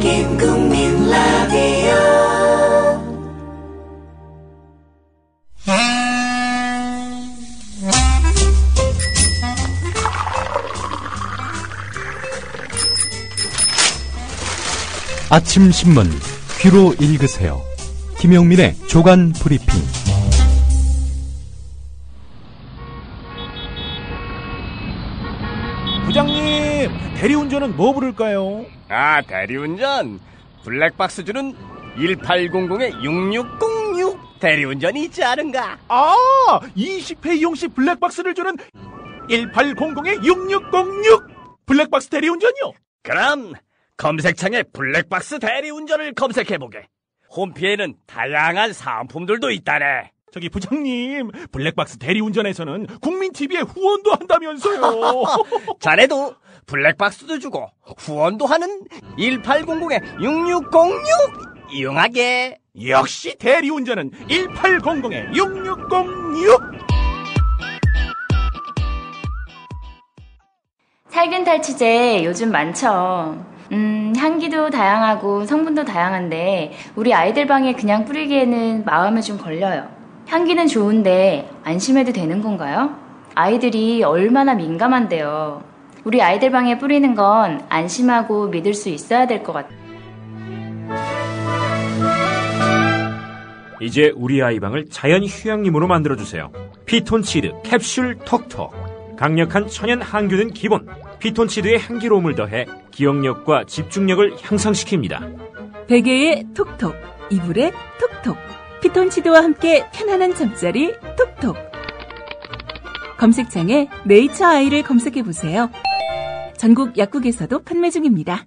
국민 라디오. 아침 신문 귀로 읽으세요. 김영민의 조간 브리핑. 부장님, 대리운전은 뭐 부를까요? 대리운전 블랙박스 주는 1800-6606 대리운전이 있지 않은가? 20회 이용시 블랙박스를 주는 1800-6606 블랙박스 대리운전이요? 그럼 검색창에 블랙박스 대리운전을 검색해보게. 홈피에는 다양한 상품들도 있다네. 저기 부장님, 블랙박스 대리운전에서는 국민TV에 후원도 한다면서요. 자네도 블랙박스도 주고 후원도 하는 1800-6606 이용하게. 역시 대리운전은 1800-6606. 살균 탈취제 요즘 많죠. 향기도 다양하고 성분도 다양한데 우리 아이들 방에 그냥 뿌리기에는 마음에 좀 걸려요. 향기는 좋은데 안심해도 되는 건가요? 아이들이 얼마나 민감한데요. 우리 아이들 방에 뿌리는 건 안심하고 믿을 수 있어야 될 것 같아요. 이제 우리 아이 방을 자연 휴양림으로 만들어주세요. 피톤치드 캡슐 톡톡. 강력한 천연 항균은 기본. 피톤치드의 향기로움을 더해 기억력과 집중력을 향상시킵니다. 베개에 톡톡, 이불에 톡톡. 피톤치드와 함께 편안한 잠자리 톡톡. 검색창에 네이처 아이를 검색해보세요. 전국 약국에서도 판매 중입니다.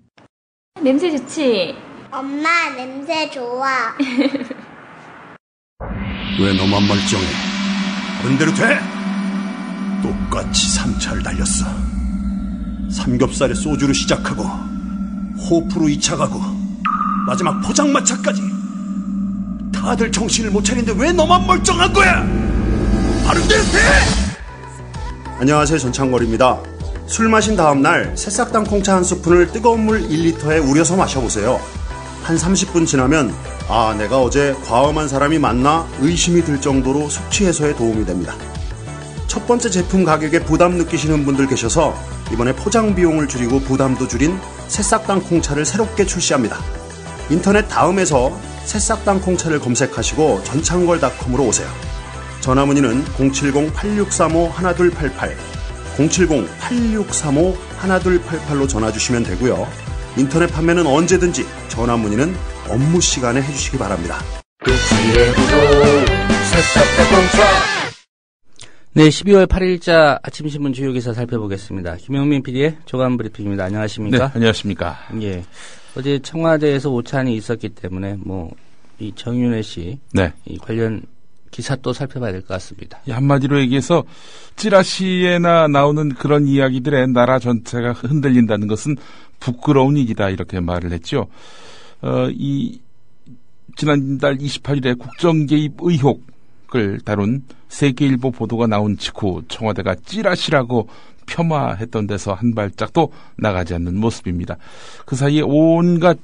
냄새 좋지? 엄마, 냄새 좋아. 왜 너만 멀쩡해? 다른 대로 돼? 똑같이 3차를 달렸어. 삼겹살에 소주로 시작하고 호프로 2차 가고 마지막 포장마차까지. 다들 정신을 못 차리는데 왜 너만 멀쩡한 거야? 다른 대로 돼! 안녕하세요, 전창걸입니다. 술 마신 다음날 새싹당 콩차 한 스푼을 뜨거운 물 1리터에 우려서 마셔보세요. 한 30분 지나면 내가 어제 과음한 사람이 맞나 의심이 들 정도로 숙취 해소에 도움이 됩니다. 첫 번째 제품 가격에 부담 느끼시는 분들 계셔서 이번에 포장 비용을 줄이고 부담도 줄인 새싹당 콩차를 새롭게 출시합니다. 인터넷 다음에서 새싹당 콩차를 검색하시고 전창걸닷컴으로 오세요. 전화문의는 070-8635-1288 070-8635-1288로 전화주시면 되고요. 인터넷 판매는 언제든지 전화문의는 업무시간에 해주시기 바랍니다. 네, 12월 8일자 아침신문 주요 기사 살펴보겠습니다. 김영민 PD의 조간 브리핑입니다. 안녕하십니까? 네, 안녕하십니까? 예. 어제 청와대에서 오찬이 있었기 때문에 이 정윤회 씨 네. 이 관련 기사 또 살펴봐야 될 것 같습니다. 한마디로 얘기해서 찌라시에나 나오는 그런 이야기들에 나라 전체가 흔들린다는 것은 부끄러운 일이다 이렇게 말을 했죠. 지난달 28일에 국정개입 의혹을 다룬 세계일보 보도가 나온 직후 청와대가 찌라시라고 폄하했던 데서 한 발짝도 나가지 않는 모습입니다. 그 사이에 온갖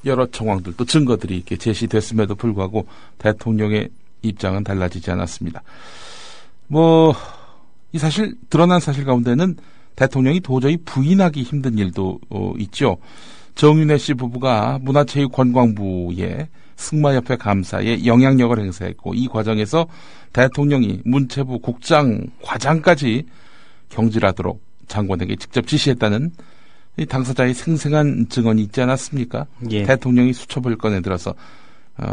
여러 정황들 또 증거들이 이렇게 제시됐음에도 불구하고 대통령의 입장은 달라지지 않았습니다. 이 사실 드러난 사실 가운데는 대통령이 도저히 부인하기 힘든 일도 있죠. 정윤회 씨 부부가 문화체육관광부의 승마협회 감사에 영향력을 행사했고 이 과정에서 대통령이 문체부 국장 과장까지 경질하도록 장관에게 직접 지시했다는 이 당사자의 생생한 증언이 있지 않았습니까? 예. 대통령이 수첩을 꺼내들어서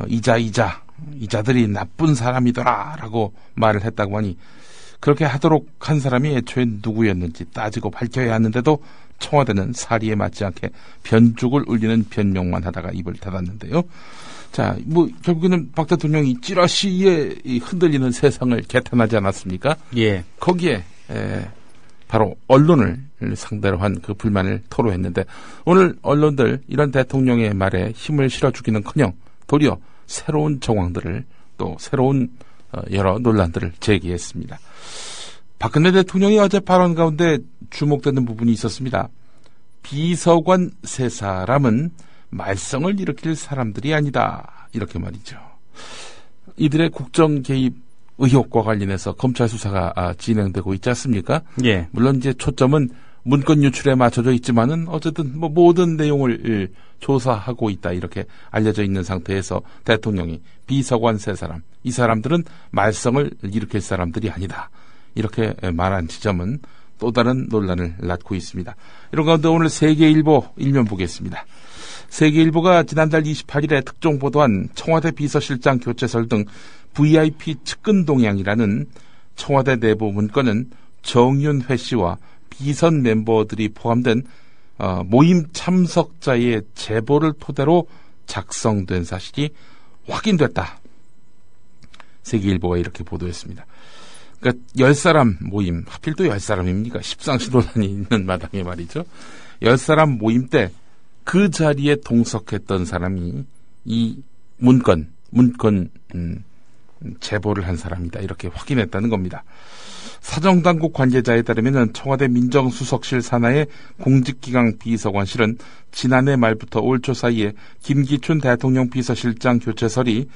이자들이 나쁜 사람이더라라고 말을 했다고 하니 그렇게 하도록 한 사람이 애초에 누구였는지 따지고 밝혀야 하는데도 청와대는 사리에 맞지 않게 변죽을 울리는 변명만 하다가 입을 닫았는데요. 자, 결국에는 박 대통령이 찌라시에 흔들리는 세상을 개탄하지 않았습니까? 예. 거기에 바로 언론을 상대로 한 그 불만을 토로했는데 오늘 언론들 이런 대통령의 말에 힘을 실어주기는커녕 도리어 새로운 정황들을 또 새로운 여러 논란들을 제기했습니다. 박근혜 대통령이 어제 발언 가운데 주목되는 부분이 있었습니다. 비서관 세 사람은 말썽을 일으킬 사람들이 아니다. 이렇게 말이죠. 이들의 국정 개입 의혹과 관련해서 검찰 수사가 진행되고 있지 않습니까? 예. 물론 이제 초점은 문건 유출에 맞춰져 있지만은 어쨌든 뭐 모든 내용을 조사하고 있다 이렇게 알려져 있는 상태에서 대통령이 비서관 3사람, 이 사람들은 말썽을 일으킬 사람들이 아니다. 이렇게 말한 지점은 또 다른 논란을 낳고 있습니다. 이런 가운데 오늘 세계일보 일면 보겠습니다. 세계일보가 지난달 28일에 특종 보도한 청와대 비서실장 교체설 등 VIP 측근 동향이라는 청와대 내부 문건은 정윤회 씨와 비선 멤버들이 포함된 모임 참석자의 제보를 토대로 작성된 사실이 확인됐다. 세계일보가 이렇게 보도했습니다. 그러니까 10사람 모임, 하필 또 10사람입니까? 십상시 논란이 있는 마당에 말이죠. 10사람 모임 때 그 자리에 동석했던 사람이 이 문건 제보를 한 사람이다. 이렇게 확인했다는 겁니다. 사정당국 관계자에 따르면 청와대 민정수석실 산하의 공직기강 비서관실은 지난해 말부터 올 초 사이에 김기춘 대통령 비서실장 교체설이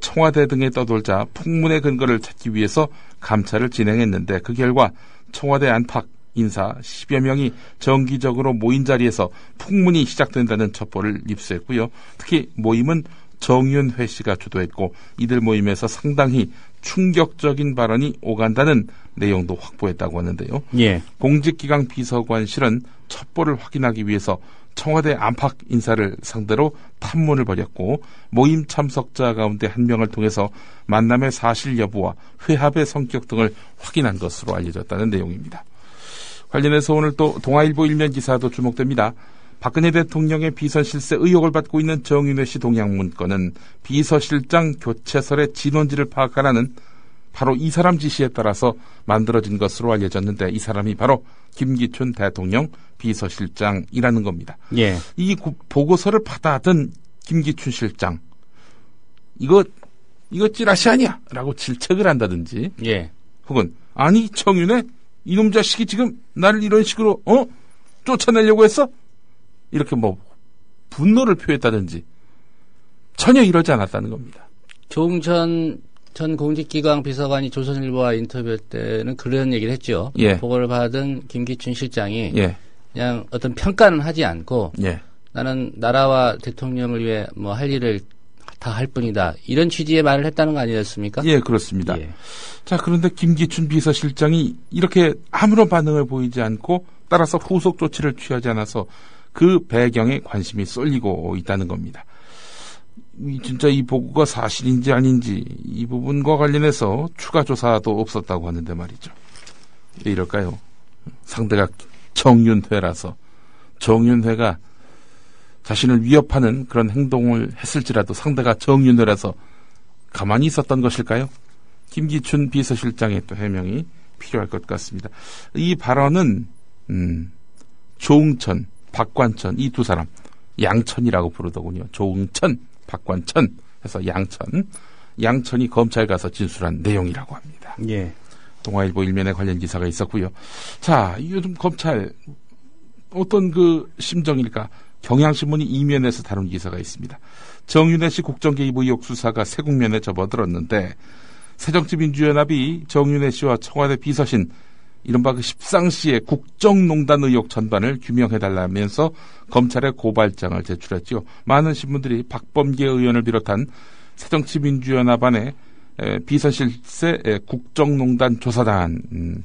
청와대 등에 떠돌자 풍문의 근거를 찾기 위해서 감찰을 진행했는데 그 결과 청와대 안팎 인사 10여 명이 정기적으로 모인 자리에서 풍문이 시작된다는 첩보를 입수했고요. 특히 모임은 정윤회 씨가 주도했고 이들 모임에서 상당히 충격적인 발언이 오간다는 내용도 확보했다고 하는데요. 예. 공직기강 비서관실은 첩보를 확인하기 위해서 청와대 안팎 인사를 상대로 탐문을 벌였고 모임 참석자 가운데 한 명을 통해서 만남의 사실 여부와 회합의 성격 등을 확인한 것으로 알려졌다는 내용입니다. 관련해서 오늘 또 동아일보 일면 기사도 주목됩니다. 박근혜 대통령의 비선 실세 의혹을 받고 있는 정윤회 씨 동향 문건은 비서실장 교체설의 진원지를 파악하라는 바로 이 사람 지시에 따라서 만들어진 것으로 알려졌는데 이 사람이 바로 김기춘 대통령 비서실장이라는 겁니다. 예. 이 보고서를 받아든 김기춘 실장 이거 찌라시 아니야? 라고 질책을 한다든지 예. 혹은 아니 정윤회 이놈 자식이 지금 나를 이런 식으로 쫓아내려고 했어? 이렇게 뭐 분노를 표했다든지 전혀 이러지 않았다는 겁니다. 조응천 전 공직기강 비서관이 조선일보와 인터뷰 때는 그런 얘기를 했죠. 예. 보고를 받은 김기춘 실장이 예. 그냥 어떤 평가는 하지 않고 예. 나는 나라와 대통령을 위해 뭐 할 일을 다 할 뿐이다. 이런 취지의 말을 했다는 거 아니었습니까? 예, 그렇습니다. 예. 자, 그런데 김기춘 비서실장이 이렇게 아무런 반응을 보이지 않고 따라서 후속 조치를 취하지 않아서 그 배경에 관심이 쏠리고 있다는 겁니다. 진짜 이 보고가 사실인지 아닌지 이 부분과 관련해서 추가 조사도 없었다고 하는데 말이죠. 왜 이럴까요? 상대가 정윤회라서 정윤회가 자신을 위협하는 그런 행동을 했을지라도 상대가 정윤회라서 가만히 있었던 것일까요? 김기춘 비서실장의 또 해명이 필요할 것 같습니다. 이 발언은 조응천, 박관천 이 두 사람 양천이라고 부르더군요. 조응천, 박관천 해서 양천이 검찰 가서 진술한 내용이라고 합니다. 예. 동아일보 일면에 관련 기사가 있었고요. 자, 요즘 검찰 어떤 그 심정일까? 경향신문이 이면에서 다룬 기사가 있습니다. 정윤회 씨 국정개입 의혹 수사가 새 국면에 접어들었는데 새정치민주연합이 정윤회 씨와 청와대 비서신 이른바 그 십상시의 국정농단 의혹 전반을 규명해달라면서 검찰에 고발장을 제출했죠. 많은 신문들이 박범계 의원을 비롯한 새정치민주연합 안에 비서실세 국정농단 조사단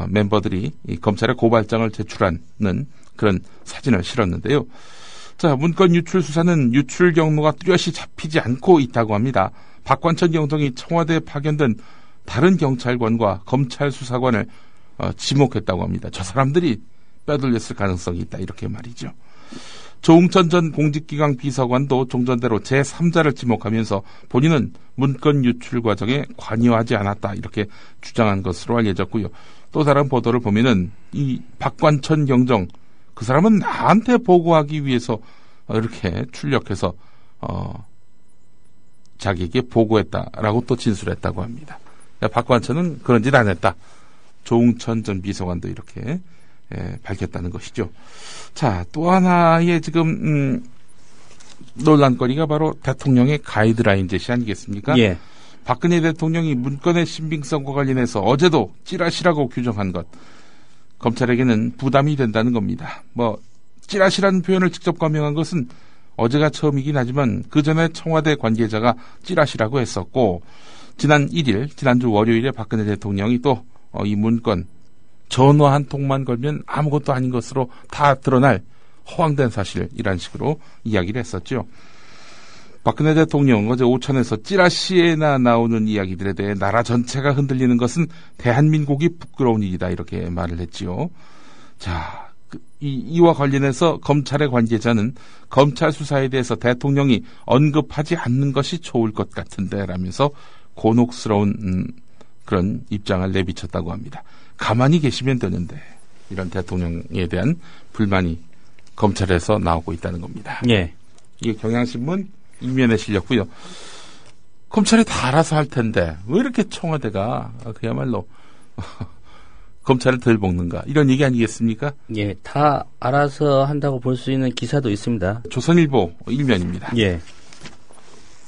멤버들이 이 검찰에 고발장을 제출하는 그런 사진을 실었는데요. 자, 문건 유출 수사는 유출 경로가 뚜렷이 잡히지 않고 있다고 합니다. 박관천 경정이 청와대에 파견된 다른 경찰관과 검찰 수사관을 지목했다고 합니다. 저 사람들이 빼돌렸을 가능성이 있다 이렇게 말이죠. 조응천 전 공직기강 비서관도 종전대로 제3자를 지목하면서 본인은 문건 유출 과정에 관여하지 않았다 이렇게 주장한 것으로 알려졌고요. 또 다른 보도를 보면은 이 박관천 경정 그 사람은 나한테 보고하기 위해서 이렇게 출력해서 자기에게 보고했다라고 또 진술했다고 합니다. 박관천은 그런 짓 안 했다. 조응천 전 비서관도 이렇게 밝혔다는 것이죠. 자, 또 하나의 지금 논란거리가 바로 대통령의 가이드라인 제시 아니겠습니까? 예. 박근혜 대통령이 문건의 신빙성과 관련해서 어제도 찌라시라고 규정한 것, 검찰에게는 부담이 된다는 겁니다. 찌라시라는 표현을 직접 거명한 것은 어제가 처음이긴 하지만 그 전에 청와대 관계자가 찌라시라고 했었고, 지난 1일, 지난주 월요일에 박근혜 대통령이 또 이 문건 전화 한 통만 걸면 아무것도 아닌 것으로 다 드러날 허황된 사실, 이란 식으로 이야기를 했었죠. 박근혜 대통령 어제 오천에서 찌라시에나 나오는 이야기들에 대해 나라 전체가 흔들리는 것은 대한민국이 부끄러운 일이다, 이렇게 말을 했지요. 자, 이와 관련해서 검찰의 관계자는 검찰 수사에 대해서 대통령이 언급하지 않는 것이 좋을 것 같은데 라면서 곤혹스러운 그런 입장을 내비쳤다고 합니다. 가만히 계시면 되는데, 이런 대통령에 대한 불만이 검찰에서 나오고 있다는 겁니다. 예. 이게 경향신문 이면에 실렸고요. 검찰이 다 알아서 할 텐데 왜 이렇게 청와대가 그야말로 검찰을 덜 볶는가, 이런 얘기 아니겠습니까? 예, 다 알아서 한다고 볼 수 있는 기사도 있습니다. 조선일보 일면입니다. 예.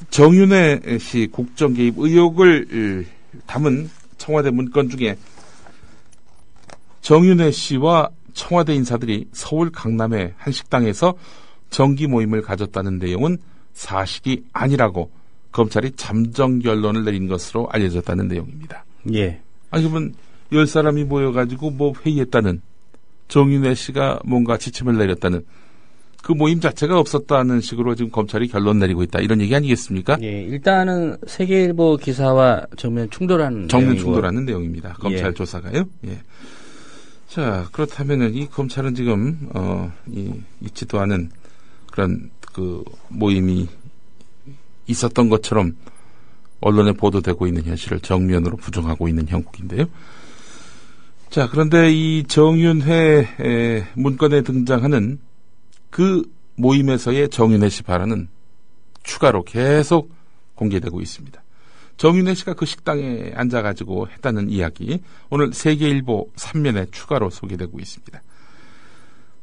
정윤회 씨 국정 개입 의혹을 담은 청와대 문건 중에 정윤회 씨와 청와대 인사들이 서울 강남의 한 식당에서 정기 모임을 가졌다는 내용은 사실이 아니라고 검찰이 잠정 결론을 내린 것으로 알려졌다는 내용입니다. 예. 아니, 그러면 10사람이 모여가지고 회의했다는, 정윤회 씨가 뭔가 지침을 내렸다는 그 모임 자체가 없었다는 식으로 지금 검찰이 결론 내리고 있다, 이런 얘기 아니겠습니까? 예, 일단은 세계일보 기사와 정면 충돌하는 내용입니다. 검찰 조사가요. 예. 자, 그렇다면은 이 검찰은 지금 있지도 않은 그런 그 모임이 있었던 것처럼 언론에 보도되고 있는 현실을 정면으로 부정하고 있는 형국인데요. 자, 그런데 이 정윤회 문건에 등장하는 그 모임에서의 정윤회 씨 발언은 추가로 계속 공개되고 있습니다. 정윤회 씨가 그 식당에 앉아가지고 했다는 이야기, 오늘 세계일보 3면에 추가로 소개되고 있습니다.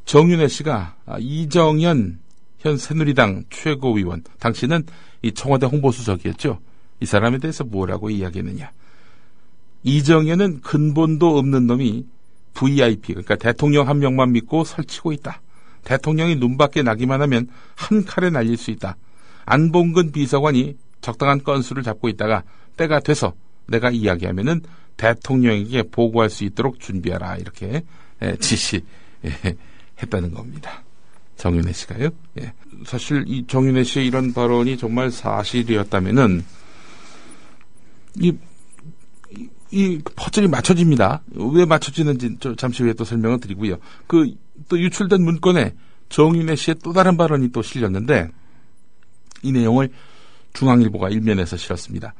정윤회 씨가 이정현 현 새누리당 최고위원, 당시는 이 청와대 홍보수석이었죠. 이 사람에 대해서 뭐라고 이야기했느냐. 이정현은 근본도 없는 놈이 VIP, 그러니까 대통령 한 명만 믿고 설치고 있다. 대통령이 눈밖에 나기만 하면 한 칼에 날릴 수 있다. 안봉근 비서관이 적당한 건수를 잡고 있다가 때가 돼서 내가 이야기하면은 대통령에게 보고할 수 있도록 준비하라, 이렇게 지시했다는 겁니다. 정윤회 씨가요. 예. 사실 이 정윤회 씨의 이런 발언이 정말 사실이었다면은 이 퍼즐이 맞춰집니다. 왜 맞춰지는지 잠시 후에 또 설명을 드리고요. 또 유출된 문건에 정윤회 씨의 또 다른 발언이 또 실렸는데, 이 내용을 중앙일보가 일면에서 실었습니다.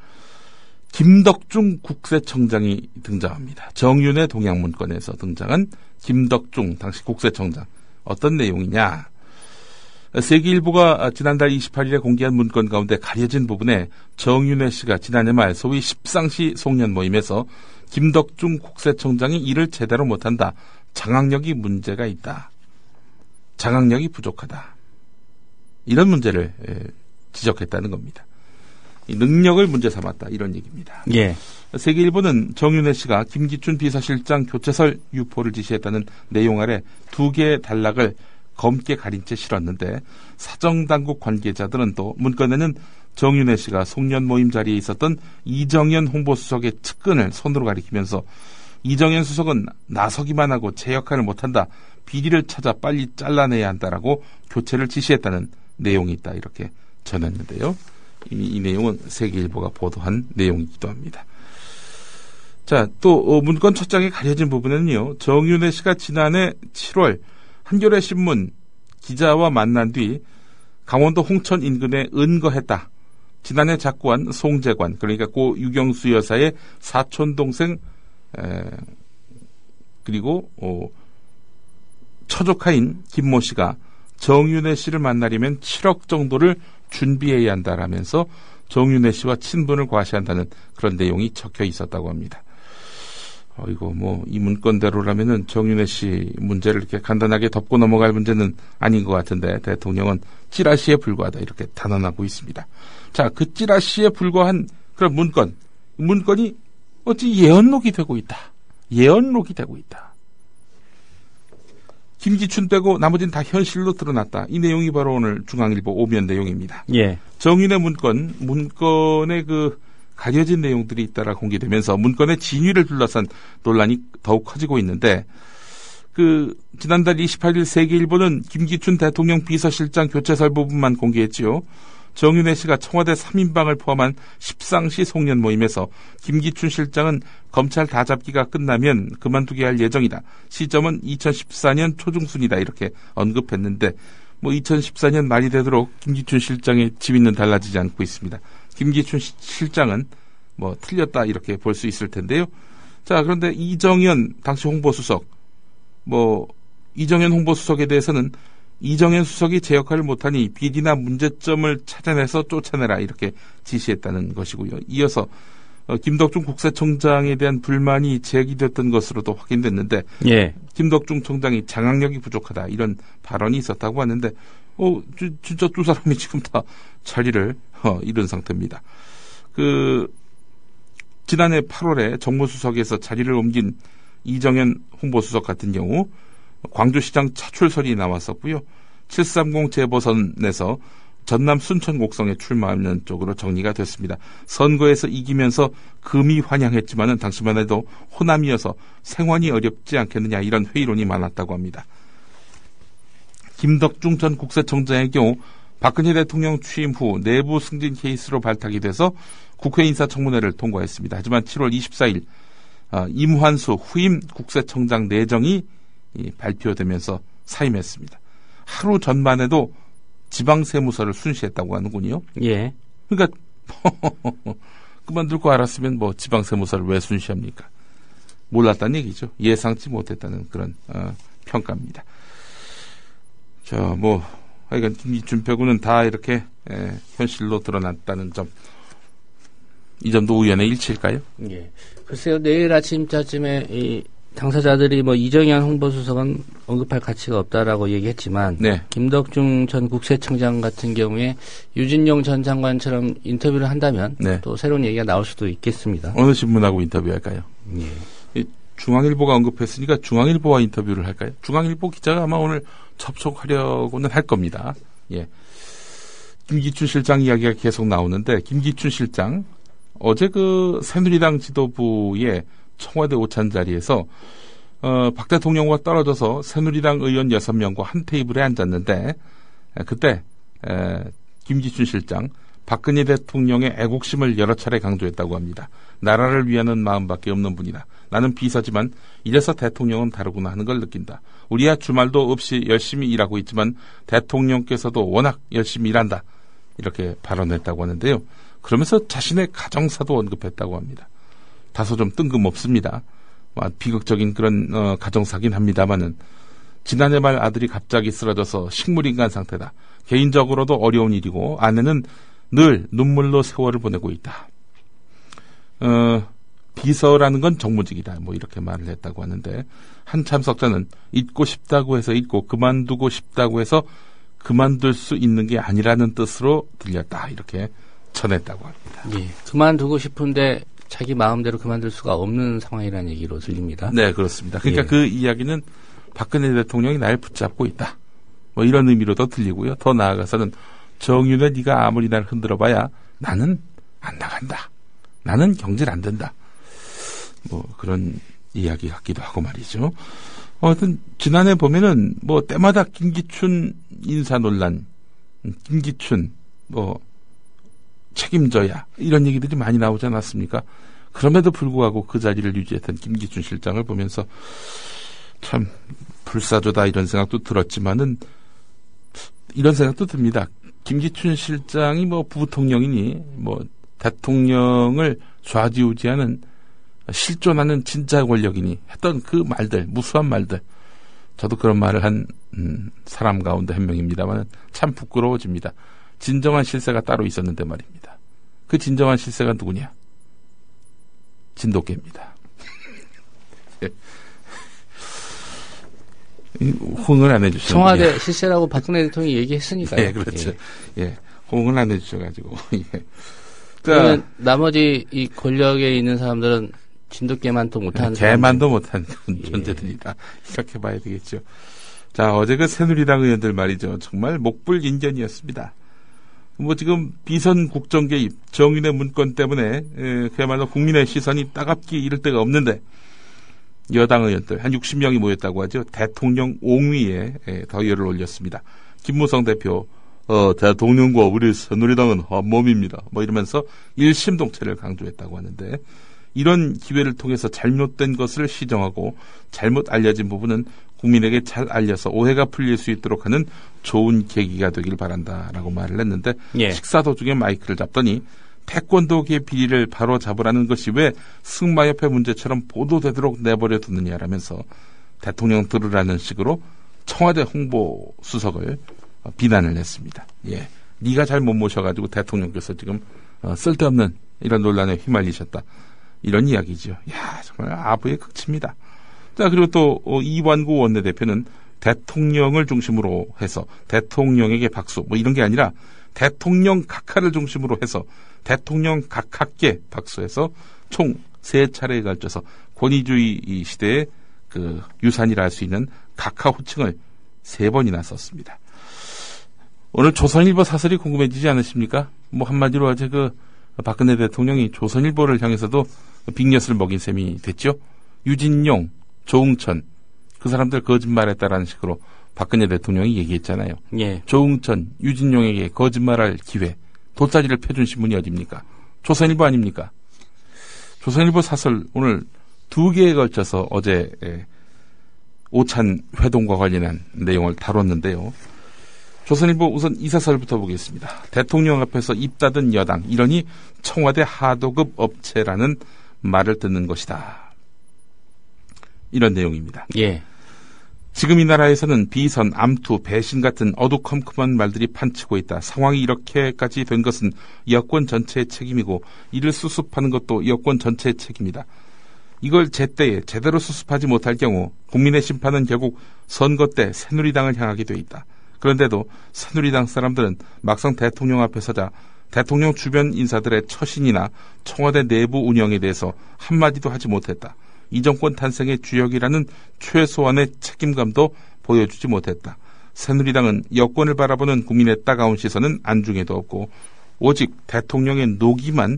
김덕중 국세청장이 등장합니다. 정윤회 동향 문건에서 등장한 김덕중 당시 국세청장. 어떤 내용이냐. 세계일보가 지난달 28일에 공개한 문건 가운데 가려진 부분에 정윤회 씨가 지난해 말 소위 십상시 송년 모임에서 김덕중 국세청장이 일을 제대로 못한다. 장악력이 문제가 있다. 장악력이 부족하다. 이런 문제를 지적했다는 겁니다. 이 능력을 문제 삼았다, 이런 얘기입니다. 예. 세계일보는 정윤회 씨가 김기춘 비서실장 교체설 유포를 지시했다는 내용 아래 2개의 단락을 검게 가린 채 실었는데, 사정당국 관계자들은 또 문건에는 정윤회 씨가 송년 모임 자리에 있었던 이정현 홍보수석의 측근을 손으로 가리키면서 이정현 수석은 나서기만 하고 제 역할을 못한다. 비리를 찾아 빨리 잘라내야 한다라고 교체를 지시했다는 내용이 있다, 이렇게 전했는데요. 이 내용은 세계일보가 보도한 내용이기도 합니다. 자, 또 문건 첫 장에 가려진 부분에는요, 정윤회 씨가 지난해 7월 한겨레 신문 기자와 만난 뒤 강원도 홍천 인근에 은거했다. 지난해 작고한 송재관, 그러니까 고 유경수 여사의 사촌 동생 그리고 처조카인 김모 씨가 정윤회 씨를 만나려면 7억 정도를 준비해야 한다라면서 정윤회 씨와 친분을 과시한다는 그런 내용이 적혀 있었다고 합니다. 이거 이 문건대로라면은 정윤회 씨 문제를 이렇게 간단하게 덮고 넘어갈 문제는 아닌 것 같은데 대통령은 찌라시에 불과하다 이렇게 단언하고 있습니다. 자, 그 찌라시에 불과한 그런 문건이 어찌 예언록이 되고 있다. 예언록이 되고 있다. 김기춘 빼고 나머지는 다 현실로 드러났다. 이 내용이 바로 오늘 중앙일보 오면 내용입니다. 예. 정윤회 문건에 그 가려진 내용들이 잇따라 공개되면서 문건의 진위를 둘러싼 논란이 더욱 커지고 있는데, 지난달 28일 세계일보는 김기춘 대통령 비서실장 교체설 부분만 공개했지요. 정윤회 씨가 청와대 3인방을 포함한 십상시 송년 모임에서 김기춘 실장은 검찰 다잡기가 끝나면 그만두게 할 예정이다. 시점은 2014년 초중순이다. 이렇게 언급했는데 2014년 말이 되도록 김기춘 실장의 지위는 달라지지 않고 있습니다. 김기춘 실장은 틀렸다 이렇게 볼 수 있을 텐데요. 자, 그런데 이정현 당시 홍보수석, 이정현 홍보수석에 대해서는 이정현 수석이 제 역할을 못하니 비리나 문제점을 찾아내서 쫓아내라 이렇게 지시했다는 것이고요. 이어서 김덕중 국세청장에 대한 불만이 제기됐던 것으로도 확인됐는데, 예. 김덕중 청장이 장악력이 부족하다 이런 발언이 있었다고 하는데, 진짜 두 사람이 지금 다 자리를 잃은 상태입니다. 지난해 8월에 정무수석에서 자리를 옮긴 이정현 홍보수석 같은 경우 광주시장 차출설이 나왔었고요. 730 재보선에서 전남 순천 곡성에 출마하는 쪽으로 정리가 됐습니다. 선거에서 이기면서 금이 환영했지만은 당시만 해도 호남이어서 생환이 어렵지 않겠느냐 이런 회의론이 많았다고 합니다. 김덕중 전 국세청장의 경우 박근혜 대통령 취임 후 내부 승진 케이스로 발탁이 돼서 국회 인사청문회를 통과했습니다. 하지만 7월 24일 임환수 후임 국세청장 내정이 발표되면서 사임했습니다. 하루 전만 해도 지방세무서를 순시했다고 하는군요. 예. 그러니까 그만둘 거 알았으면 지방세무서를 왜 순시합니까? 몰랐다는 얘기죠. 예상치 못했다는 그런 평가입니다. 자, 하여간 김기춘 빼고는 다 이렇게 현실로 드러났다는 점, 이 점도 우연의 일치일까요? 예. 글쎄요, 내일 아침쯤에 이 당사자들이 이정현 홍보수석은 언급할 가치가 없다라고 얘기했지만, 네. 김덕중 전 국세청장 같은 경우에 유진용 전 장관처럼 인터뷰를 한다면, 네. 또 새로운 얘기가 나올 수도 있겠습니다. 어느 신문하고 인터뷰할까요? 예. 중앙일보가 언급했으니까 중앙일보와 인터뷰를 할까요? 중앙일보 기자가 아마 오늘 접촉하려고는 할 겁니다. 예. 김기춘 실장 이야기가 계속 나오는데, 김기춘 실장 어제 새누리당 지도부의 청와대 오찬 자리에서 박 대통령과 떨어져서 새누리당 의원 6명과 한 테이블에 앉았는데, 그때 김기춘 실장 박근혜 대통령의 애국심을 여러 차례 강조했다고 합니다. 나라를 위하는 마음밖에 없는 분이다. 나는 비서지만 이래서 대통령은 다르구나 하는 걸 느낀다. 우리야 주말도 없이 열심히 일하고 있지만 대통령께서도 워낙 열심히 일한다. 이렇게 발언했다고 하는데요. 그러면서 자신의 가정사도 언급했다고 합니다. 다소 좀 뜬금없습니다. 비극적인 그런 가정사긴 합니다만은 지난해 말 아들이 갑자기 쓰러져서 식물인간 상태다. 개인적으로도 어려운 일이고 아내는 늘 눈물로 세월을 보내고 있다. 비서라는 건 정무직이다. 이렇게 말을 했다고 하는데, 한 참석자는 잊고 싶다고 해서 잊고 그만두고 싶다고 해서 그만둘 수 있는 게 아니라는 뜻으로 들렸다. 이렇게 전했다고 합니다. 예, 그만두고 싶은데 자기 마음대로 그만둘 수가 없는 상황이라는 얘기로 들립니다. 네, 그렇습니다. 그러니까 그 이야기는 박근혜 대통령이 날 붙잡고 있다. 이런 의미로도 들리고요. 더 나아가서는 정윤회 네가 아무리 날 흔들어봐야 나는 안 나간다. 나는 경질 안 된다. 그런 이야기 같기도 하고 말이죠. 하여튼 지난해 보면은 때마다 김기춘 인사 논란, 김기춘 책임져야 이런 얘기들이 많이 나오지 않았습니까? 그럼에도 불구하고 그 자리를 유지했던 김기춘 실장을 보면서 참 불사조다 이런 생각도 들었지만은 이런 생각도 듭니다. 김기춘 실장이 부통령이니 대통령을 좌지우지하는 실존하는 진짜 권력이니 했던 그 말들, 무수한 말들. 저도 그런 말을 한 사람 가운데 한 명입니다만 참 부끄러워집니다. 진정한 실세가 따로 있었는데 말입니다. 그 진정한 실세가 누구냐? 진돗개입니다. 호응을 안 해주시죠. 청와대 예. 실세라고 박근혜 대통령이 얘기했으니까요. 예, 그렇죠. 예. 호응을 안 해주셔가지고. 예. 그러면 나머지 이 권력에 있는 사람들은 진돗개만도 못하는 개만도 못하는 존재들이다. 이렇게 봐야 되겠죠. 자, 어제 그 새누리당 의원들 말이죠. 정말 목불인견이었습니다. 뭐 지금 비선 국정 개입, 정윤의 문건 때문에 그야말로 국민의 시선이 따갑게 이를 데가 없는데 여당 의원들 한 60명이 모였다고 하죠. 대통령 옹위에 더 열을 올렸습니다. 김무성 대표 대통령과 우리 새누리당은 한 몸입니다. 뭐 이러면서 일심동체를 강조했다고 하는데 이런 기회를 통해서 잘못된 것을 시정하고 잘못 알려진 부분은 국민에게 잘 알려서 오해가 풀릴 수 있도록 하는 좋은 계기가 되길 바란다라고 말을 했는데 예. 식사 도중에 마이크를 잡더니 태권도계 비리를 바로 잡으라는 것이 왜 승마협회 문제처럼 보도되도록 내버려 두느냐라면서 대통령 들으라는 식으로 청와대 홍보수석을 비난을 했습니다. 예, 네가 잘 못 모셔가지고 대통령께서 지금 쓸데없는 이런 논란에 휘말리셨다. 이런 이야기죠. 야, 정말 아부의 극치입니다. 자, 그리고 또 이완구 원내대표는 대통령을 중심으로 해서 대통령에게 박수 뭐 이런 게 아니라 대통령 각하를 중심으로 해서 대통령 각하께 박수해서 총 3차례에 걸쳐서 권위주의 시대의 그 유산이라 할 수 있는 각하 호칭을 3번이나 썼습니다. 오늘 조선일보 사설이 궁금해지지 않으십니까? 뭐 한마디로 어제 그 박근혜 대통령이 조선일보를 향해서도 빅엿을 먹인 셈이 됐죠. 유진용, 조응천 그 사람들 거짓말했다라는 식으로 박근혜 대통령이 얘기했잖아요. 예. 조응천, 유진용에게 거짓말할 기회, 돗자리를 펴준 신문이 어딥니까? 조선일보 아닙니까? 조선일보 사설 오늘 2개에 걸쳐서 어제 오찬 회동과 관련한 내용을 다뤘는데요. 조선일보 우선 이 사설부터 보겠습니다. 대통령 앞에서 입 닫은 여당, 이러니 청와대 하도급 업체라는 말을 듣는 것이다. 이런 내용입니다. 예. 지금 이 나라에서는 비선, 암투, 배신 같은 어두컴컴한 말들이 판치고 있다. 상황이 이렇게까지 된 것은 여권 전체의 책임이고 이를 수습하는 것도 여권 전체의 책임이다. 이걸 제때에 제대로 수습하지 못할 경우 국민의 심판은 결국 선거 때 새누리당을 향하게 돼 있다. 그런데도 새누리당 사람들은 막상 대통령 앞에 서자 대통령 주변 인사들의 처신이나 청와대 내부 운영에 대해서 한마디도 하지 못했다. 이 정권 탄생의 주역이라는 최소한의 책임감도 보여주지 못했다. 새누리당은 여권을 바라보는 국민의 따가운 시선은 안중에도 없고 오직 대통령의 노기만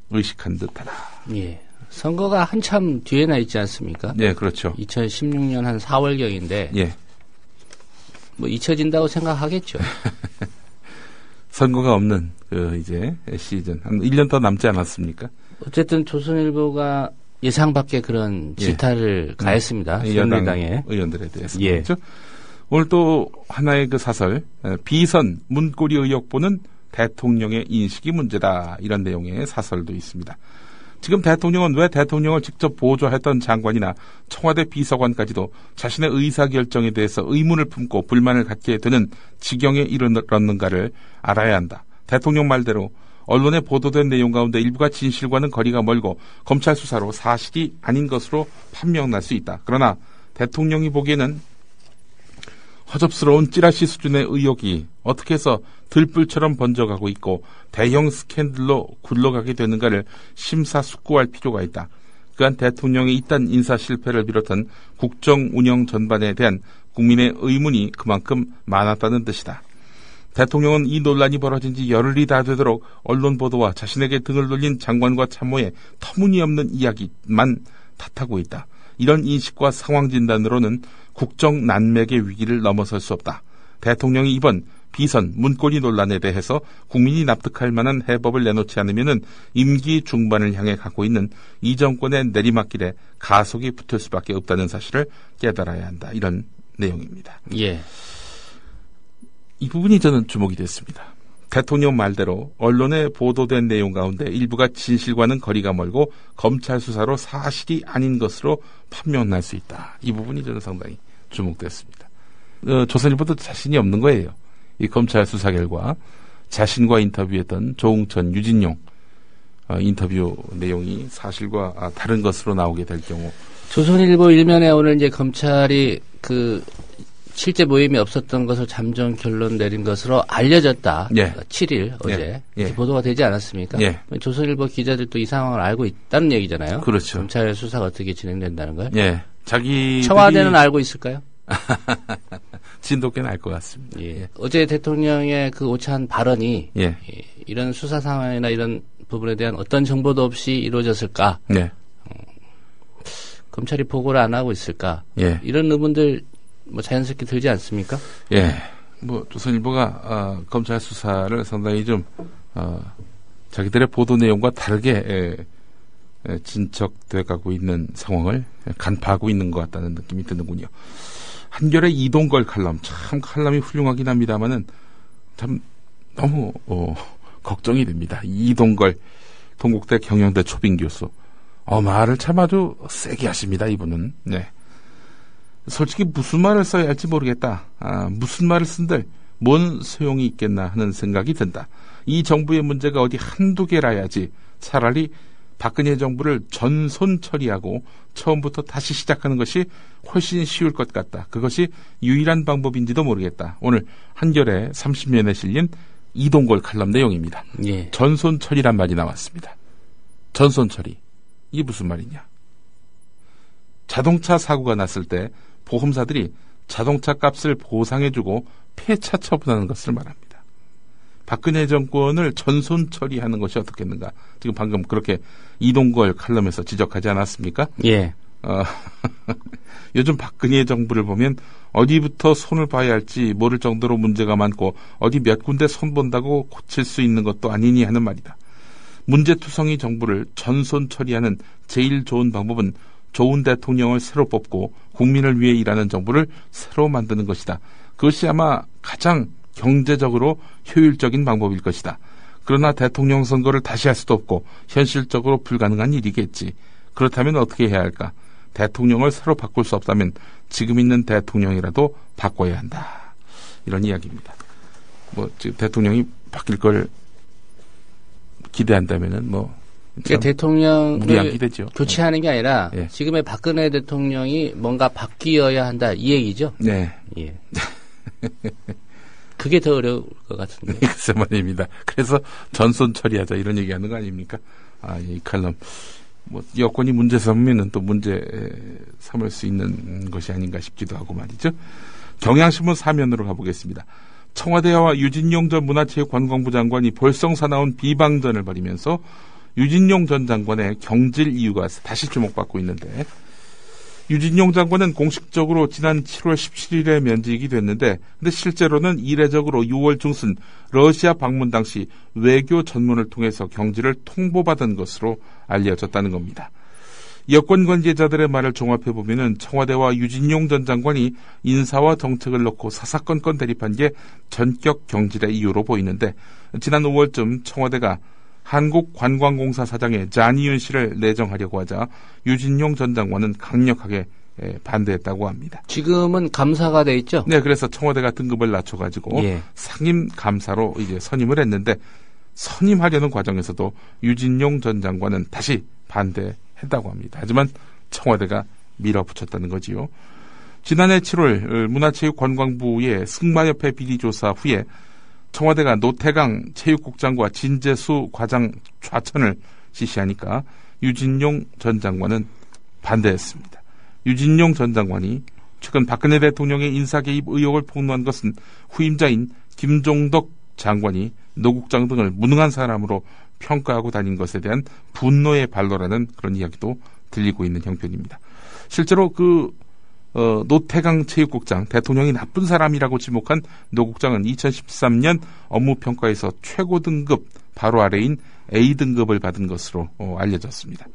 의식한 듯하다. 예. 선거가 한참 뒤에 나 있지 않습니까? 네, 그렇죠. 2016년 한 4월경인데 예. 뭐 잊혀진다고 생각하겠죠. 선거가 없는 이제 시즌 한 1년 더 남지 않았습니까? 어쨌든 조선일보가 예상 밖의 그런 질타를 예. 가했습니다. 새누리당의 의원들에 대해서. 예. 그렇죠? 오늘 또 하나의 그 사설 비선 문고리 의혹보는 대통령의 인식이 문제다. 이런 내용의 사설도 있습니다. 지금 대통령은 왜 대통령을 직접 보조했던 장관이나 청와대 비서관까지도 자신의 의사결정에 대해서 의문을 품고 불만을 갖게 되는 지경에 이르렀는가를 알아야 한다. 대통령 말대로 언론에 보도된 내용 가운데 일부가 진실과는 거리가 멀고 검찰 수사로 사실이 아닌 것으로 판명날 수 있다. 그러나 대통령이 보기에는 허접스러운 찌라시 수준의 의혹이 어떻게 해서 들불처럼 번져가고 있고 대형 스캔들로 굴러가게 되는가를 심사숙고할 필요가 있다. 그간 대통령의 이딴 인사 실패를 비롯한 국정 운영 전반에 대한 국민의 의문이 그만큼 많았다는 뜻이다. 대통령은 이 논란이 벌어진 지 열흘이 다 되도록 언론 보도와 자신에게 등을 돌린 장관과 참모의 터무니없는 이야기만 탓하고 있다. 이런 인식과 상황 진단으로는 국정 난맥의 위기를 넘어설 수 없다. 대통령이 이번 비선 문고리 논란에 대해서 국민이 납득할 만한 해법을 내놓지 않으면 임기 중반을 향해 가고 있는 이 정권의 내리막길에 가속이 붙을 수밖에 없다는 사실을 깨달아야 한다. 이런 내용입니다. 예. 이 부분이 저는 주목이 됐습니다. 대통령 말대로 언론에 보도된 내용 가운데 일부가 진실과는 거리가 멀고 검찰 수사로 사실이 아닌 것으로 판명날 수 있다. 이 부분이 저는 상당히 주목됐습니다. 조선일보도 자신이 없는 거예요. 이 검찰 수사 결과 자신과 인터뷰했던 조응천, 유진용 인터뷰 내용이 사실과 다른 것으로 나오게 될 경우 조선일보 일면에 오늘 이제 검찰이 그 실제 모임이 없었던 것을 잠정 결론 내린 것으로 알려졌다. 예. 7일 어제 보도가 되지 않았습니까? 예. 조선일보 기자들도 이 상황을 알고 있다는 얘기잖아요. 그렇죠. 검찰 수사가 어떻게 진행된다는 걸. 예. 청와대는 알고 있을까요? 진돗개는 알 것 같습니다. 예. 어제 대통령의 그 오찬 발언이 이런 수사 상황이나 이런 부분에 대한 어떤 정보도 없이 이루어졌을까? 검찰이 보고를 안 하고 있을까? 이런 의문들 뭐 자연스럽게 들지 않습니까? 예. 뭐 조선일보가 검찰 수사를 상당히 좀 자기들의 보도 내용과 다르게 진척돼 가고 있는 상황을 간파하고 있는 것 같다는 느낌이 드는군요. 한겨레 이동걸 칼럼, 참 칼럼이 훌륭하긴 합니다만은 참 너무 걱정이 됩니다. 이동걸 동국대 경영대 초빙 교수, 말을 참 아주 세게 하십니다. 이분은. 네. 솔직히 무슨 말을 써야 할지 모르겠다. 무슨 말을 쓴들 뭔 소용이 있겠나 하는 생각이 든다. 이 정부의 문제가 어디 한두 개라야지 차라리 박근혜 정부를 전손 처리하고 처음부터 다시 시작하는 것이 훨씬 쉬울 것 같다. 그것이 유일한 방법인지도 모르겠다. 오늘 한겨레 30면에 실린 이동걸 칼럼 내용입니다. 예. 전손 처리란 말이 나왔습니다. 전손 처리. 이게 무슨 말이냐. 자동차 사고가 났을 때 보험사들이 자동차 값을 보상해주고 폐차 처분하는 것을 말합니다. 박근혜 정권을 전손 처리하는 것이 어떻겠는가. 지금 방금 그렇게 이동걸 칼럼에서 지적하지 않았습니까? 예. 요즘 박근혜 정부를 보면 어디부터 손을 봐야 할지 모를 정도로 문제가 많고 어디 몇 군데 손 본다고 고칠 수 있는 것도 아니니 하는 말이다. 문제투성이 정부를 전손 처리하는 제일 좋은 방법은 좋은 대통령을 새로 뽑고 국민을 위해 일하는 정부를 새로 만드는 것이다. 그것이 아마 가장 경제적으로 효율적인 방법일 것이다. 그러나 대통령 선거를 다시 할 수도 없고 현실적으로 불가능한 일이겠지. 그렇다면 어떻게 해야 할까? 대통령을 새로 바꿀 수 없다면 지금 있는 대통령이라도 바꿔야 한다. 이런 이야기입니다. 지금 대통령이 바뀔 걸 기대한다면은 그러니까 대통령을 기대죠. 교체하는 게 아니라 지금의 박근혜 대통령이 뭔가 바뀌어야 한다 이 얘기죠. 네. 예. 그게 더 어려울 것 같은데. 글쎄 말입니다. 그래서 전손 처리하자 이런 얘기하는 거 아닙니까? 이 칼럼 여권이 문제 삼으면은 또 문제 삼을 수 있는 것이 아닌가 싶기도 하고 말이죠. 경향신문 4면으로 가보겠습니다. 청와대와 유진용 전 문화체육관광부 장관이 볼썽사나운 비방전을 벌이면서 유진용 전 장관의 경질 이유가 다시 주목받고 있는데, 유진용 장관은 공식적으로 지난 7월 17일에 면직이 됐는데, 근데 실제로는 이례적으로 6월 중순 러시아 방문 당시 외교 전문을 통해서 경질을 통보받은 것으로 알려졌다는 겁니다. 여권 관계자들의 말을 종합해보면 청와대와 유진용 전 장관이 인사와 정책을 놓고 사사건건 대립한 게 전격 경질의 이유로 보이는데, 지난 5월쯤 청와대가 한국관광공사 사장의 잔이윤 씨를 내정하려고 하자 유진용 전 장관은 강력하게 반대했다고 합니다. 지금은 감사가 돼 있죠? 네, 그래서 청와대가 등급을 낮춰가지고 상임 감사로 이제 선임을 했는데, 선임하려는 과정에서도 유진용 전 장관은 다시 반대했다고 합니다. 하지만 청와대가 밀어붙였다는 거지요. 지난해 7월 문화체육관광부의 승마협회 비리조사 후에 청와대가 노태강 체육국장과 진재수 과장 좌천을 지시하니까 유진용 전 장관은 반대했습니다. 유진용 전 장관이 최근 박근혜 대통령의 인사 개입 의혹을 폭로한 것은 후임자인 김종덕 장관이 노 국장 등을 무능한 사람으로 평가하고 다닌 것에 대한 분노의 발로라는 그런 이야기도 들리고 있는 형편입니다. 실제로 노태강 체육국장, 대통령이 나쁜 사람이라고 지목한 노 국장은 2013년 업무평가에서 최고 등급 바로 아래인 A등급을 받은 것으로 알려졌습니다.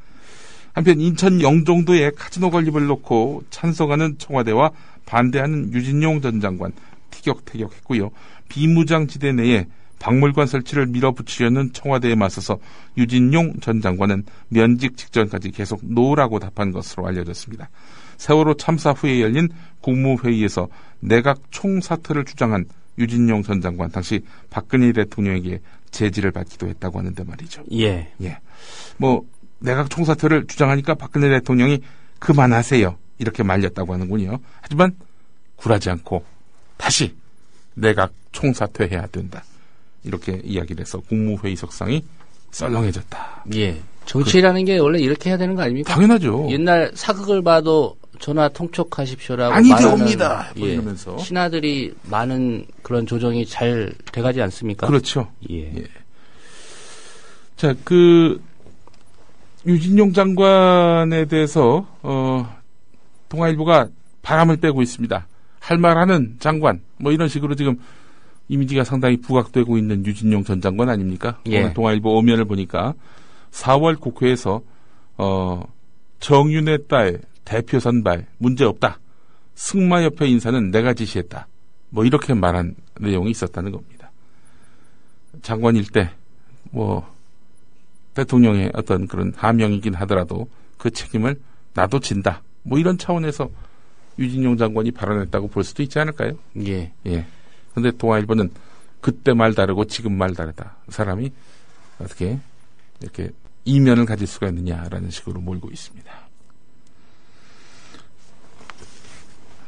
한편 인천 영종도에 카지노 건립을 놓고 찬성하는 청와대와 반대하는 유진용 전 장관 티격태격했고요. 비무장지대 내에 박물관 설치를 밀어붙이려는 청와대에 맞서서 유진용 전 장관은 면직 직전까지 계속 노라고 답한 것으로 알려졌습니다. 세월호 참사 후에 열린 국무회의에서 내각 총사퇴를 주장한 유진용 전 장관, 당시 박근혜 대통령에게 제지를 받기도 했다고 하는데 말이죠. 예. 내각 총사퇴를 주장하니까 박근혜 대통령이 그만하세요. 이렇게 말렸다고 하는군요. 하지만 굴하지 않고 다시 내각 총사퇴해야 된다. 이렇게 이야기를 해서 국무회의석상이 썰렁해졌다. 예. 정치라는 게 원래 이렇게 해야 되는 거 아닙니까? 당연하죠. 옛날 사극을 봐도 전하 통촉하십시오라고 아니 되옵니다. 예, 이러면서 신하들이 많은 그런 조정이 잘 돼가지 않습니까? 그렇죠. 예. 예. 자, 유진용 장관에 대해서 동아일보가 바람을 빼고 있습니다. 할 말하는 장관, 뭐 이런 식으로 지금 이미지가 상당히 부각되고 있는 유진용 전 장관 아닙니까? 예. 오늘 동아일보 오면을 보니까 4월 국회에서 정윤의 딸 대표 선발 문제없다. 승마협회 인사는 내가 지시했다. 뭐 이렇게 말한 내용이 있었다는 겁니다. 장관일 때 대통령의 어떤 그런 하명이긴 하더라도 그 책임을 나도 진다. 뭐 이런 차원에서 유진용 장관이 발언했다고 볼 수도 있지 않을까요? 예. 예. 근데 동아일보는 그때 말 다르고 지금 말 다르다. 사람이 어떻게 이렇게 이면을 가질 수가 있느냐라는 식으로 몰고 있습니다.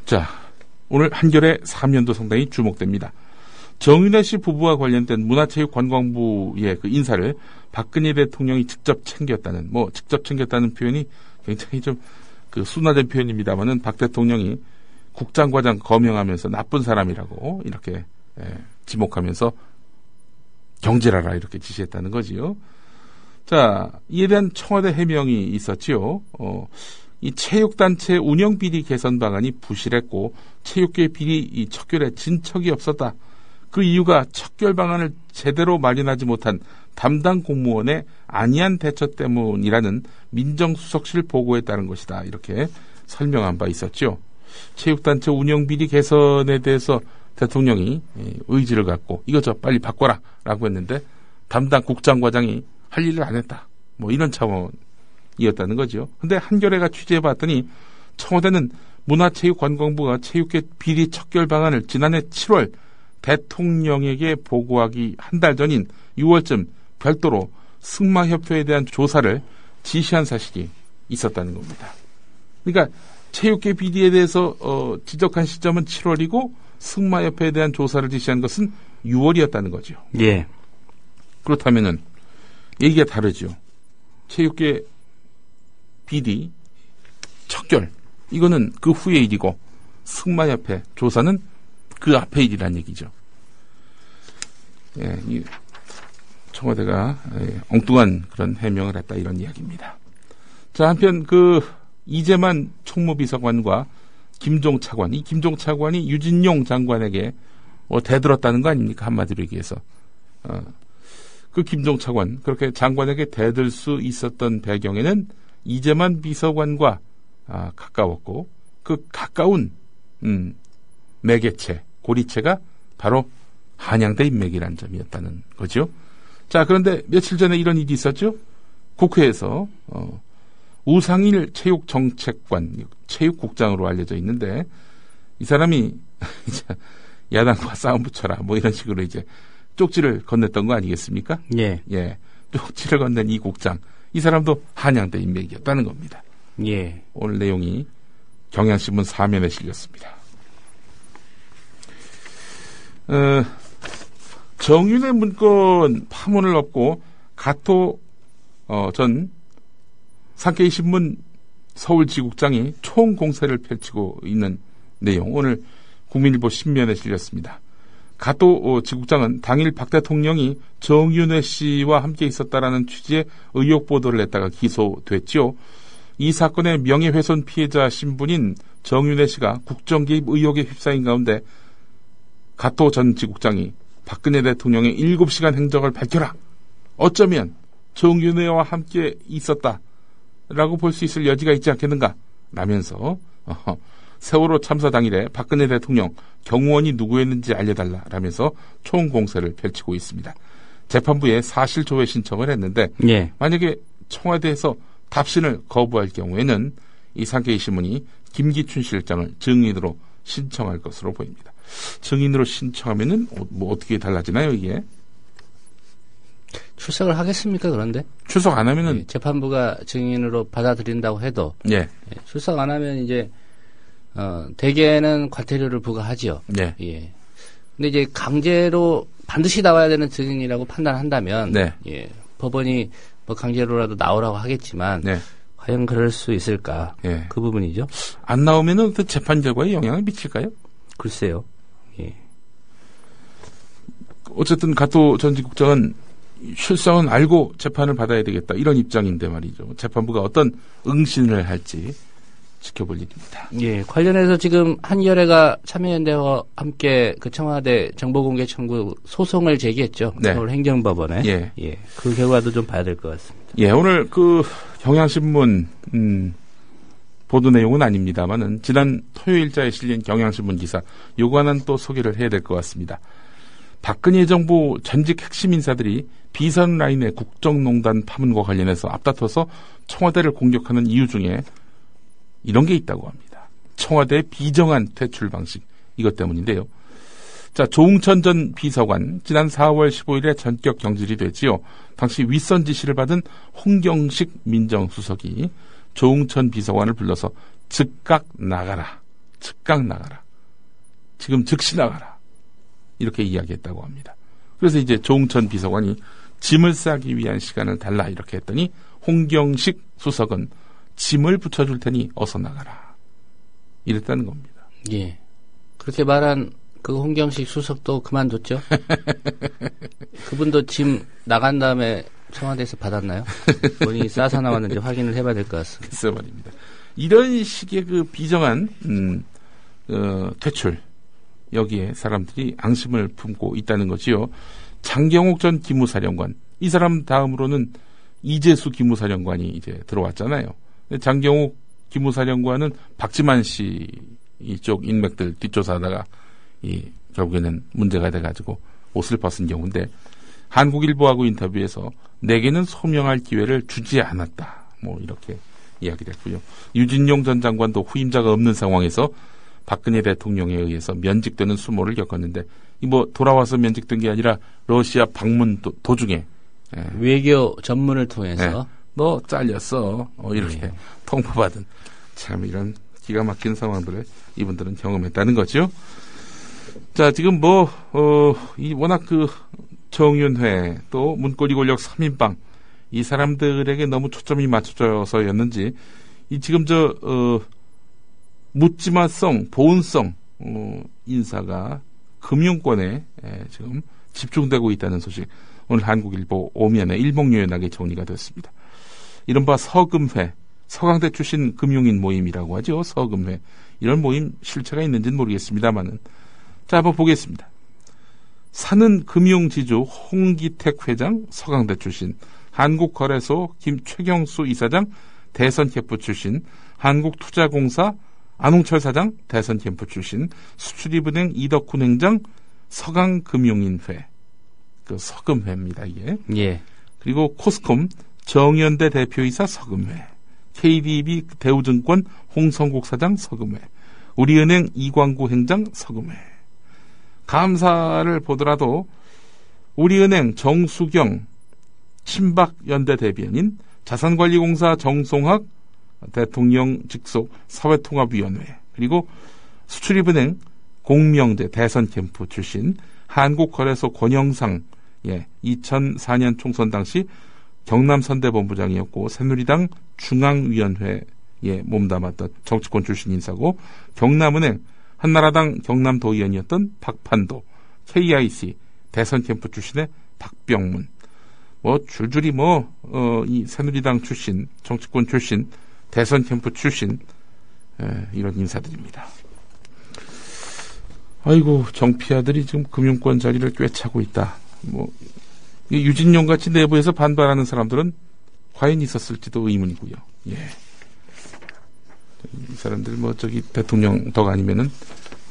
자, 오늘 한겨레 사면도 상당히 주목됩니다. 정윤회 씨 부부와 관련된 문화체육관광부의 그 인사를 박근혜 대통령이 직접 챙겼다는, 직접 챙겼다는 표현이 굉장히 좀 순화된 표현입니다만은 박 대통령이 국장과장 거명하면서 나쁜 사람이라고 이렇게 지목하면서 경질하라 이렇게 지시했다는 거지요. 자, 이에 대한 청와대 해명이 있었지요. 이 체육단체 운영비리 개선 방안이 부실했고 체육계 비리 척결에 진척이 없었다. 그 이유가 척결 방안을 제대로 마련하지 못한 담당 공무원의 안이한 대처 때문이라는 민정수석실 보고에 따른 것이다. 이렇게 설명한 바 있었죠. 체육단체 운영비리 개선에 대해서 대통령이 의지를 갖고 이거 빨리 바꿔라 라고 했는데 담당 국장과장이 할 일을 안 했다. 이런 차원이었다는 거죠. 근데 한겨레가 취재해봤더니 청와대는 문화체육관광부가 체육계 비리 척결 방안을 지난해 7월 대통령에게 보고하기 한 달 전인 6월쯤 별도로 승마협회에 대한 조사를 지시한 사실이 있었다는 겁니다. 그러니까 체육계 비리에 대해서 지적한 시점은 7월이고 승마협회에 대한 조사를 지시한 것은 6월이었다는 거죠. 예. 그렇다면은 얘기가 다르죠. 체육계 비리 척결 이거는 그 후의 일이고 승마협회 조사는 그 앞의 일이란 얘기죠. 예, 청와대가 엉뚱한 그런 해명을 했다 이런 이야기입니다. 자, 한편 이재만 총무비서관과 김종 차관, 이 김종 차관이 유진용 장관에게 대들었다는 거 아닙니까? 한마디로 얘기해서. 그 김종 차관, 그렇게 장관에게 대들 수 있었던 배경에는 이재만 비서관과 가까웠고, 그 가까운, 매개체, 고리체가 바로 한양대 인맥이라는 점이었다는 거죠. 자, 그런데 며칠 전에 이런 일이 있었죠? 국회에서, 우상일 체육정책관, 체육국장으로 알려져 있는데, 이 사람이, 야당과 싸움 붙여라, 이런 식으로 쪽지를 건넸던 거 아니겠습니까? 예. 예. 쪽지를 건넨 이 국장, 이 사람도 한양대 인맥이었다는 겁니다. 예. 오늘 내용이 경향신문 사면에 실렸습니다. 정윤의 문건 파문을 얻고 가토 전 산케이 신문 서울지국장이 총공세를 펼치고 있는 내용 오늘 국민일보 신면에 실렸습니다. 가토 지국장은 당일 박 대통령이 정윤회 씨와 함께 있었다라는 취지의 의혹 보도를 했다가 기소됐죠. 이 사건의 명예훼손 피해자 신분인 정윤회 씨가 국정개입 의혹에 휩싸인 가운데 가토 전 지국장이 박근혜 대통령의 7시간 행적을 밝혀라. 어쩌면 정윤회와 함께 있었다라고 볼 수 있을 여지가 있지 않겠는가 라면서 세월호 참사 당일에 박근혜 대통령 경호원이 누구였는지 알려달라라면서 총공세를 펼치고 있습니다. 재판부에 사실 조회 신청을 했는데 예. 만약에 청와대에서 답신을 거부할 경우에는 이 산케이 신문이 김기춘 실장을 증인으로 신청할 것으로 보입니다. 증인으로 신청하면은 어떻게 달라지나요 이게? 출석을 하겠습니까? 그런데 출석 안 하면은 예, 재판부가 증인으로 받아들인다고 해도 예. 출석 안 하면 이제 대개는 과태료를 부과하지요. 예. 예. 근데 이제 강제로 반드시 나와야 되는 증인이라고 판단한다면 네. 예, 법원이 뭐 강제로라도 나오라고 하겠지만 네. 과연 그럴 수 있을까? 예. 그 부분이죠. 안 나오면은 그 재판 결과에 영향을 미칠까요? 글쎄요. 예. 어쨌든 가토 전 지국장은 실상은 알고 재판을 받아야 되겠다 이런 입장인데 말이죠. 재판부가 어떤 응신을 할지 지켜볼 일입니다. 예, 관련해서 지금 한의열애가 참여연대와 함께 그 청와대 정보공개 청구 소송을 제기했죠. 네. 서울 행정법원에. 예. 예, 그 결과도 좀 봐야 될 것 같습니다. 예, 오늘 그 경향신문 보도 내용은 아닙니다만은 지난 토요일자에 실린 경향신문 기사 요거 하나는 또 소개를 해야 될 것 같습니다. 박근혜 정부 전직 핵심 인사들이 비선 라인의 국정농단 파문과 관련해서 앞다퉈서 청와대를 공격하는 이유 중에 이런 게 있다고 합니다. 청와대의 비정한 퇴출 방식 이것 때문인데요. 자, 조응천 전 비서관 지난 4월 15일에 전격 경질이 됐지요. 당시 윗선 지시를 받은 홍경식 민정수석이 조응천 비서관을 불러서 즉각 나가라. 즉각 나가라. 지금 즉시 나가라. 이렇게 이야기했다고 합니다. 그래서 이제 조응천 비서관이 짐을 싸기 위한 시간을 달라 이렇게 했더니 홍경식 수석은 짐을 붙여줄 테니 어서 나가라. 이랬다는 겁니다. 예. 그렇게 말한 그 홍경식 수석도 그만뒀죠? 그분도 짐 나간 다음에 청와대에서 받았나요? 본인이 싸서 나왔는지 확인을 해봐야 될 것 같습니다. 글쎄 말입니다. 이런 식의 그 비정한 퇴출 여기에 사람들이 앙심을 품고 있다는 거지요. 장경옥 전 기무사령관 이 사람 다음으로는 이재수 기무사령관이 이제 들어왔잖아요. 장경옥 기무사령관은 박지만 씨 이쪽 인맥들 뒷조사하다가 결국에는 문제가 돼가지고 옷을 벗은 경우인데 한국일보하고 인터뷰에서 내게는 소명할 기회를 주지 않았다. 뭐 이렇게 이야기됐고요. 유진용 전 장관도 후임자가 없는 상황에서 박근혜 대통령에 의해서 면직되는 수모를 겪었는데 뭐 돌아와서 면직된 게 아니라 러시아 방문 도중에 외교 전문을 통해서 뭐 잘렸어 이렇게 통보받은 참 이런 기가 막힌 상황들을 이분들은 경험했다는 거죠. 자, 지금 이 워낙 그 정윤회 또 문고리 권력 3인방 이 사람들에게 너무 초점이 맞춰져서였는지 이 지금 묻지마성 보온성 인사가 금융권에 지금 집중되고 있다는 소식 오늘 한국일보 오면에 일목요연하게 정리가 됐습니다. 이른바 서금회 서강대 출신 금융인 모임이라고 하죠. 서금회 이런 모임 실체가 있는지는 모르겠습니다만은 자 한번 보겠습니다. 사는 금융지주 홍기택 회장 서강대 출신 한국거래소 김최경수 이사장 대선 캠프 출신 한국투자공사 안홍철 사장 대선 캠프 출신 수출입은행 이덕훈 행장 서강금융인회 그 서금회입니다 이게. 예. 그리고 코스콤 정연대 대표이사 서금회 KDB 대우증권 홍성국 사장 서금회 우리은행 이광구 행장 서금회 감사를 보더라도 우리은행 정수경 친박연대 대변인 자산관리공사 정송학 대통령 직속 사회통합위원회 그리고 수출입은행 공명대 대선 캠프 출신 한국거래소 권영상 2004년 총선 당시 경남선대본부장이었고 새누리당 중앙위원회에 몸담았던 정치권 출신 인사고 경남은행 한나라당 경남도의원이었던 박판도 KIC 대선 캠프 출신의 박병문 줄줄이 이 새누리당 출신 정치권 출신 대선 캠프 출신 이런 인사들입니다. 아이고 정피아들이 지금 금융권 자리를 꿰차고 있다. 유진용 같이 내부에서 반발하는 사람들은 과연 있었을지도 의문이고요. 예. 이 사람들 대통령 덕 아니면은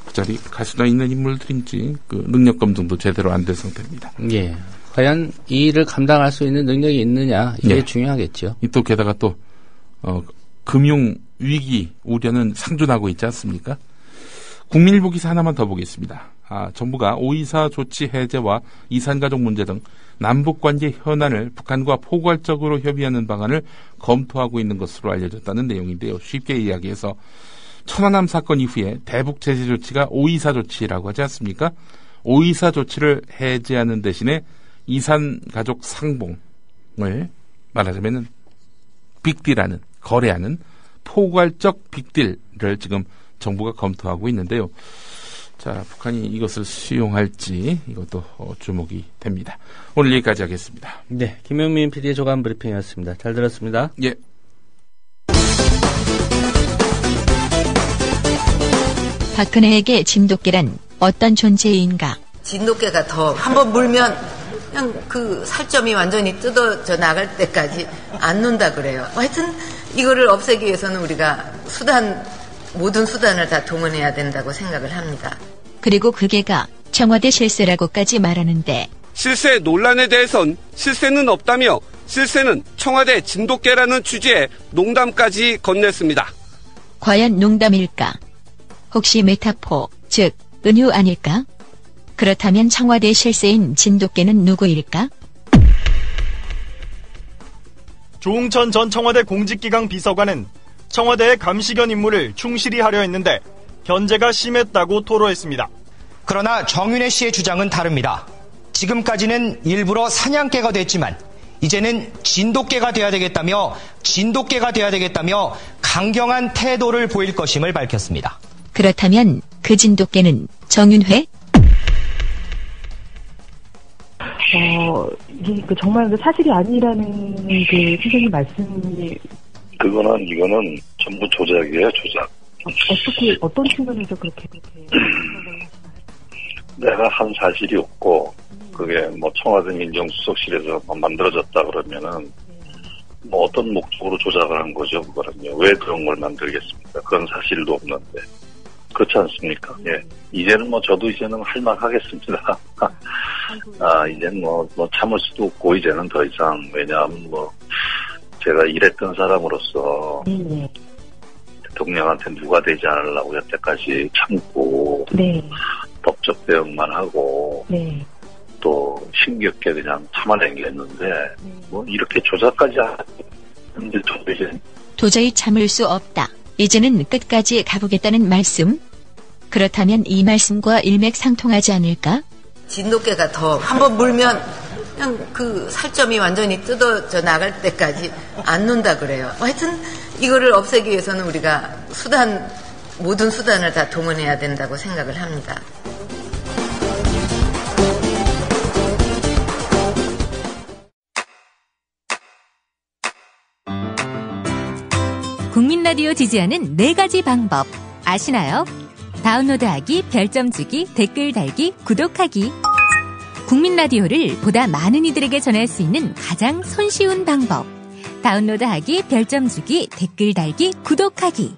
그 자리 갈 수나 있는 인물들인지 그 능력 검증도 제대로 안 된 상태입니다. 예. 과연 이 일을 감당할 수 있는 능력이 있느냐 이게 중요하겠죠. 또 게다가 또 금융 위기 우려는 상존하고 있지 않습니까? 국민일보 기사 하나만 더 보겠습니다. 정부가 5.24 조치 해제와 이산가족 문제 등 남북관계 현안을 북한과 포괄적으로 협의하는 방안을 검토하고 있는 것으로 알려졌다는 내용인데요. 쉽게 이야기해서 천안함 사건 이후에 대북 제재 조치가 5.24 조치라고 하지 않습니까? 5.24 조치를 해제하는 대신에 이산가족 상봉을 말하자면 빅딜하는, 거래하는 포괄적 빅딜을 지금 정부가 검토하고 있는데요. 자, 북한이 이것을 수용할지 이것도 주목이 됩니다. 오늘 여기까지 하겠습니다. 네, 김용민 PD의 조간 브리핑이었습니다. 잘 들었습니다. 예. 박근혜에게 진돗개란 어떤 존재인가? 진돗개가 더 한번 물면 그냥 그 살점이 완전히 뜯어져 나갈 때까지 안 논다 그래요. 하여튼 이거를 없애기 위해서는 우리가 모든 수단을 다 동원해야 된다고 생각을 합니다. 그리고 그 개가 청와대 실세라고까지 말하는데 실세 논란에 대해선 실세는 없다며 실세는 청와대 진돗개라는 취지의 농담까지 건넸습니다. 과연 농담일까? 혹시 메타포, 즉 은유 아닐까? 그렇다면 청와대 실세인 진돗개는 누구일까? 조응천 전 청와대 공직기강 비서관은 청와대의 감시견 임무를 충실히 하려 했는데 견제가 심했다고 토로했습니다. 그러나 정윤회 씨의 주장은 다릅니다. 지금까지는 일부러 사냥개가 됐지만 이제는 진돗개가 돼야 되겠다며 강경한 태도를 보일 것임을 밝혔습니다. 그렇다면 그 진돗개는 정윤회? 이게 정말 사실이 아니라는 그 선생님 말씀이 이거는 전부 조작이에요, 조작. 어떤 측면에서 그렇게 내가 한 사실이 없고 그게 청와대 민정수석실에서 만들어졌다 그러면은 어떤 목적으로 조작을 한 거죠, 그거는요. 왜 그런 걸 만들겠습니까? 그런 사실도 없는데. 그렇지 않습니까? 예. 이제는 저도 이제는 할 말 하겠습니다. 이제는 참을 수도 없고, 이제는 더 이상, 왜냐하면 제가 일했던 사람으로서, 대통령한테 누가 되지 않으려고 여태까지 참고, 법적 대응만 하고, 또 힘겹게 그냥 참아낸겠는데, 이렇게 조작까지 하는데 저도 이제. 도저히 참을 수 없다. 이제는 끝까지 가보겠다는 말씀? 그렇다면 이 말씀과 일맥상통하지 않을까? 진돗개가 더 한번 물면 그냥 그 살점이 완전히 뜯어져 나갈 때까지 안 논다 그래요. 하여튼 이거를 없애기 위해서는 우리가 모든 수단을 다 동원해야 된다고 생각을 합니다. 국민라디오 지지하는 4가지 방법 아시나요? 다운로드하기, 별점 주기, 댓글 달기, 구독하기. 국민라디오를 보다 많은 이들에게 전할 수 있는 가장 손쉬운 방법. 다운로드하기, 별점 주기, 댓글 달기, 구독하기.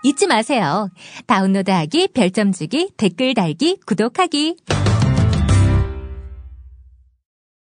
잊지 마세요. 다운로드하기, 별점 주기, 댓글 달기, 구독하기.